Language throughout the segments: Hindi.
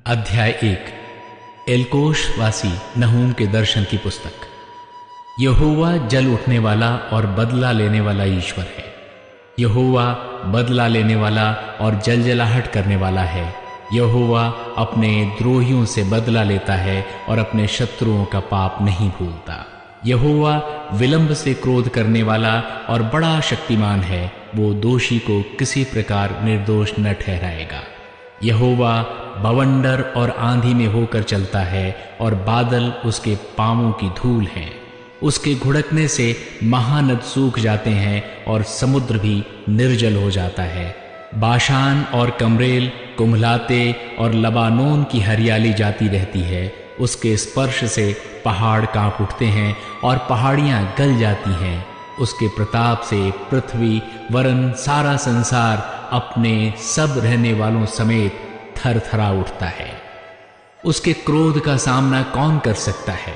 अध्याय 1 एलकोश वासी नहूम के दर्शन की पुस्तक। यहोवा जल उठने वाला और बदला लेने वाला ईश्वर है। यहोवा बदला लेने वाला और जलजलाहट करने वाला है। यहोवा अपने द्रोहियों से बदला लेता है और अपने शत्रुओं का पाप नहीं भूलता। यहोवा विलंब से क्रोध करने वाला और बड़ा शक्तिमान है। वो दोषी को किसी प्रकार निर्दोष न ठहराएगा। यहोवा बवंडर और आंधी में होकर चलता है और बादल उसके पांवों की धूल हैं। उसके घुड़कने से महानद सूख जाते हैं और समुद्र भी निर्जल हो जाता है। बाशान और कमरेल कुम्हलाते और लबानोन की हरियाली जाती रहती है। उसके स्पर्श से पहाड़ कांप उठते हैं और पहाड़ियां गल जाती हैं। उसके प्रताप से पृथ्वी वरन सारा संसार अपने सब रहने वालों समेत थरथरा उठता है। उसके क्रोध का सामना कौन कर सकता है?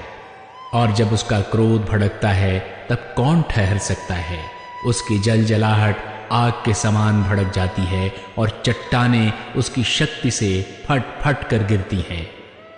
और जब उसका क्रोध भड़कता है तब कौन ठहर सकता है? उसकी जलजलाहट आग के समान भड़क जाती है और चट्टानें उसकी शक्ति से फट फट कर गिरती हैं।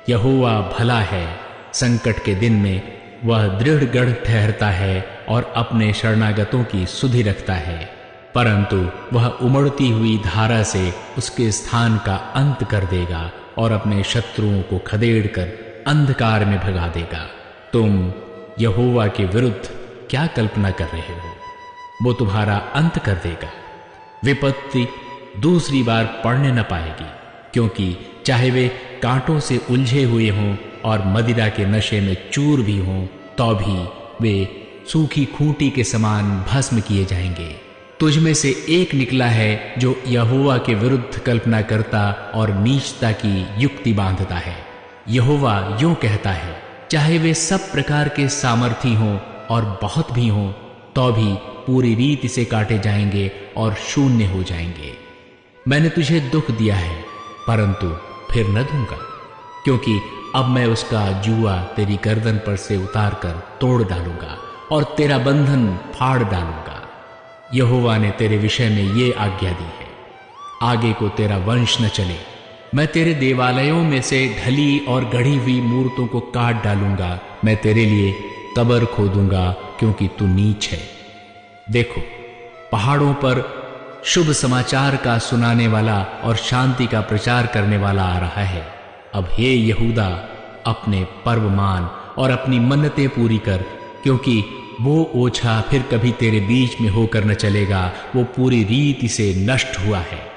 यहोवा भला है, संकट के दिन में वह दृढ़ गढ़ ठहरता है और अपने शरणागतों की सुधि रखता है। परंतु वह उमड़ती हुई धारा से उसके स्थान का अंत कर देगा और अपने शत्रुओं को खदेड़कर अंधकार में भगा देगा। तुम यहोवा के विरुद्ध क्या कल्पना कर रहे हो? वो तुम्हारा अंत कर देगा। विपत्ति दूसरी बार पड़ने न पाएगी, क्योंकि चाहे वे कांटों से उलझे हुए हों और मदिरा के नशे में चूर भी हों, तो भी वे सूखी खूंटी के समान भस्म किए जाएंगे। तुझ में से एक निकला है जो यहोवा के विरुद्ध कल्पना करता और नीचता की युक्ति बांधता है। यहोवा यूं कहता है, चाहे वे सब प्रकार के सामर्थी हों और बहुत भी हों, तो भी पूरी रीति से काटे जाएंगे और शून्य हो जाएंगे। मैंने तुझे दुख दिया है, परंतु फिर न दूंगा, क्योंकि अब मैं उसका जुआ तेरी गर्दन पर से उतार कर तोड़ डालूंगा और तेरा बंधन फाड़ डालूंगा। यहोवा ने तेरे विषय में ये आज्ञा दी है, आगे को तेरा वंश न चले। मैं तेरे देवालयों में से ढली और गढ़ी हुई मूर्तों को काट डालूंगा। मैं तेरे लिए कब्र खोदूंगा, क्योंकि तू नीच है। देखो, पहाड़ों पर शुभ समाचार का सुनाने वाला और शांति का प्रचार करने वाला आ रहा है। अब हे यहूदा, अपने पर्व मान और अपनी मन्नतें पूरी कर, क्योंकि वो ओछा फिर कभी तेरे बीच में होकर न चलेगा। वो पूरी रीति से नष्ट हुआ है।